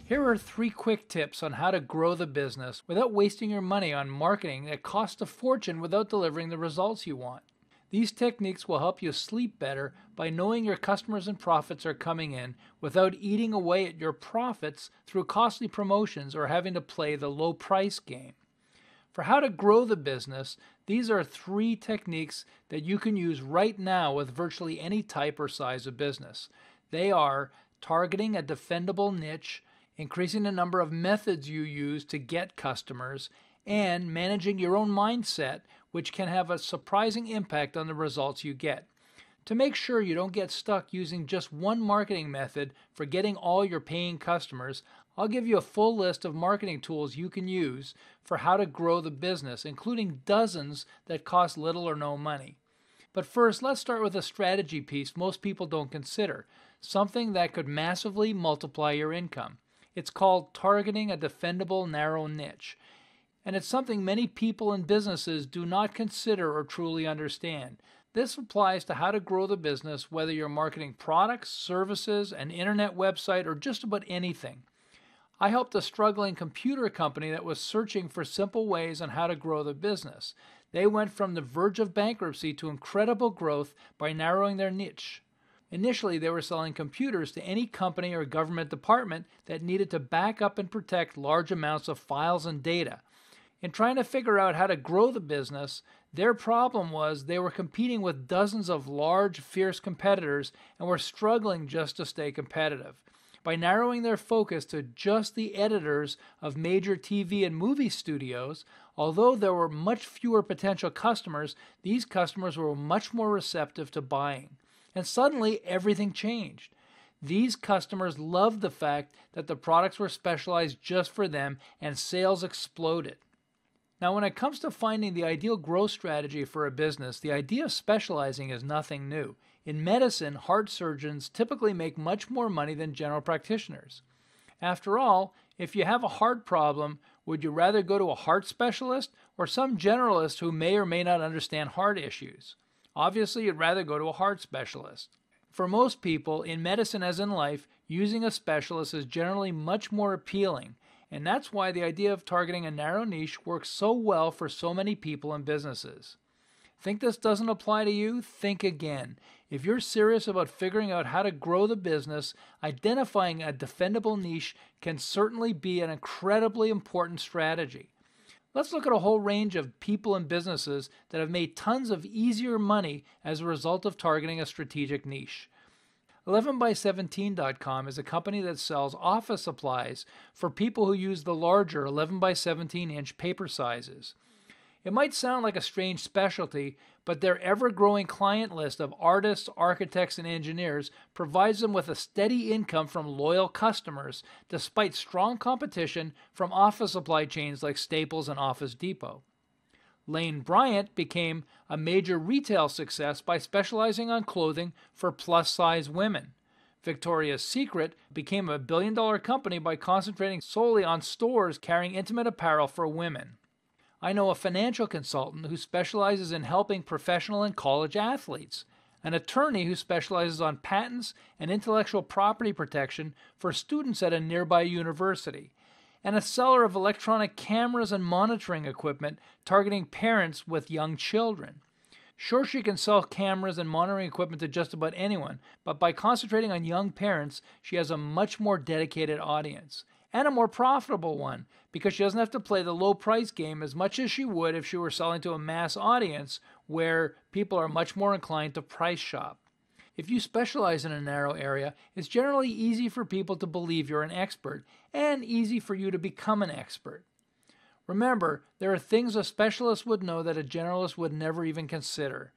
Here are 3 quick tips on how to grow the business without wasting your money on marketing that costs a fortune without delivering the results you want. These techniques will help you sleep better by knowing your customers and profits are coming in without eating away at your profits through costly promotions or having to play the low price game. For how to grow the business, these are 3 techniques that you can use right now with virtually any type or size of business. They are targeting a defendable niche, increasing the number of methods you use to get customers, and managing your own mindset, which can have a surprising impact on the results you get. To make sure you don't get stuck using just one marketing method for getting all your paying customers, I'll give you a full list of marketing tools you can use for how to grow the business, including dozens that cost little or no money. But first, let's start with a strategy piece most people don't consider, something that could massively multiply your income. It's called targeting a defendable narrow niche, and it's something many people and businesses do not consider or truly understand. This applies to how to grow the business, whether you're marketing products, services, an internet website, or just about anything. I helped a struggling computer company that was searching for simple ways on how to grow the business. They went from the verge of bankruptcy to incredible growth by narrowing their niche. Initially, they were selling computers to any company or government department that needed to back up and protect large amounts of files and data. In trying to figure out how to grow the business, their problem was they were competing with dozens of large, fierce competitors and were struggling just to stay competitive. By narrowing their focus to just the editors of major TV and movie studios, although there were much fewer potential customers, these customers were much more receptive to buying. And suddenly, everything changed. These customers loved the fact that the products were specialized just for them, and sales exploded. Now, when it comes to finding the ideal growth strategy for a business, the idea of specializing is nothing new. In medicine, heart surgeons typically make much more money than general practitioners. After all, if you have a heart problem, would you rather go to a heart specialist or some generalist who may or may not understand heart issues? Obviously, you'd rather go to a heart specialist. For most people, in medicine as in life, using a specialist is generally much more appealing, and that's why the idea of targeting a narrow niche works so well for so many people and businesses. Think this doesn't apply to you? Think again. If you're serious about figuring out how to grow the business, identifying a defendable niche can certainly be an incredibly important strategy. Let's look at a whole range of people and businesses that have made tons of easier money as a result of targeting a strategic niche. 11by17.com is a company that sells office supplies for people who use the larger 11 by 17 inch paper sizes. It might sound like a strange specialty, but their ever-growing client list of artists, architects, and engineers provides them with a steady income from loyal customers, despite strong competition from office supply chains like Staples and Office Depot. Lane Bryant became a major retail success by specializing on clothing for plus-size women. Victoria's Secret became a billion-dollar company by concentrating solely on stores carrying intimate apparel for women. I know a financial consultant who specializes in helping professional and college athletes, an attorney who specializes on patents and intellectual property protection for students at a nearby university, and a seller of electronic cameras and monitoring equipment targeting parents with young children. Sure, she can sell cameras and monitoring equipment to just about anyone, but by concentrating on young parents, she has a much more dedicated audience. And a more profitable one, because she doesn't have to play the low price game as much as she would if she were selling to a mass audience where people are much more inclined to price shop. If you specialize in a narrow area, it's generally easy for people to believe you're an expert, and easy for you to become an expert. Remember, there are things a specialist would know that a generalist would never even consider.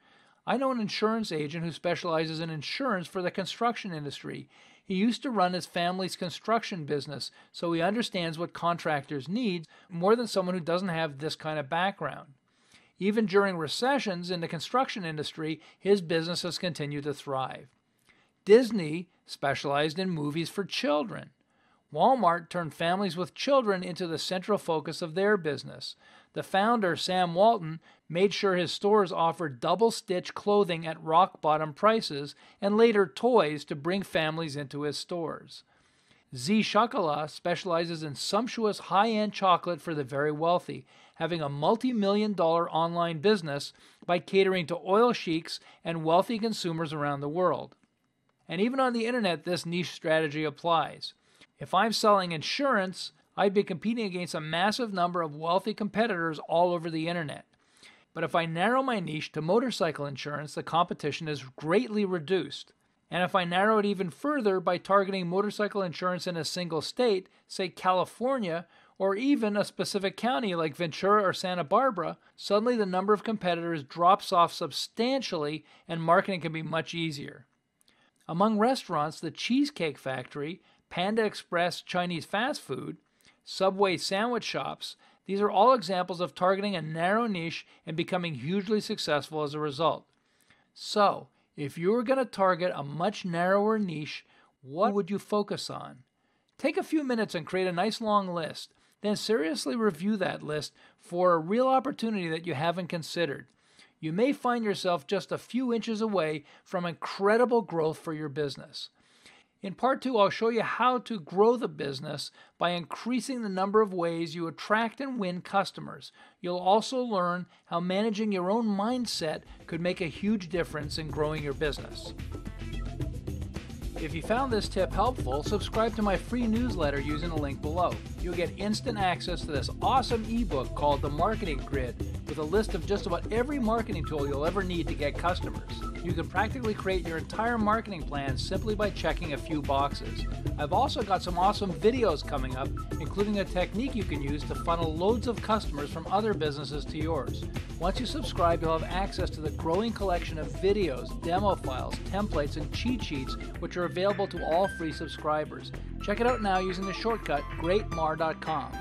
I know an insurance agent who specializes in insurance for the construction industry. He used to run his family's construction business, so he understands what contractors need more than someone who doesn't have this kind of background. Even during recessions in the construction industry, his business has continued to thrive. Disney specialized in movies for children. Walmart turned families with children into the central focus of their business. The founder, Sam Walton, made sure his stores offered double-stitch clothing at rock-bottom prices and later toys to bring families into his stores. zChocolat specializes in sumptuous high-end chocolate for the very wealthy, having a multi-million-dollar online business by catering to oil sheiks and wealthy consumers around the world. And even on the internet, this niche strategy applies. If I'm selling insurance, I'd be competing against a massive number of wealthy competitors all over the internet. But if I narrow my niche to motorcycle insurance, the competition is greatly reduced. And if I narrow it even further by targeting motorcycle insurance in a single state, say California, or even a specific county like Ventura or Santa Barbara, suddenly the number of competitors drops off substantially and marketing can be much easier. Among restaurants, the Cheesecake Factory, Panda Express Chinese fast food, Subway sandwich shops, these are all examples of targeting a narrow niche and becoming hugely successful as a result. So, if you were going to target a much narrower niche, what would you focus on? Take a few minutes and create a nice long list. Then seriously review that list for a real opportunity that you haven't considered. You may find yourself just a few inches away from incredible growth for your business. In part 2, I'll show you how to grow the business by increasing the number of ways you attract and win customers. You'll also learn how managing your own mindset could make a huge difference in growing your business. If you found this tip helpful, subscribe to my free newsletter using the link below. You'll get instant access to this awesome ebook called The Marketing Grid with a list of just about every marketing tool you'll ever need to get customers. You can practically create your entire marketing plan simply by checking a few boxes. I've also got some awesome videos coming up, including a technique you can use to funnel loads of customers from other businesses to yours. Once you subscribe, you'll have access to the growing collection of videos, demo files, templates, and cheat sheets, which are available to all free subscribers. Check it out now using the shortcut greatmar.com.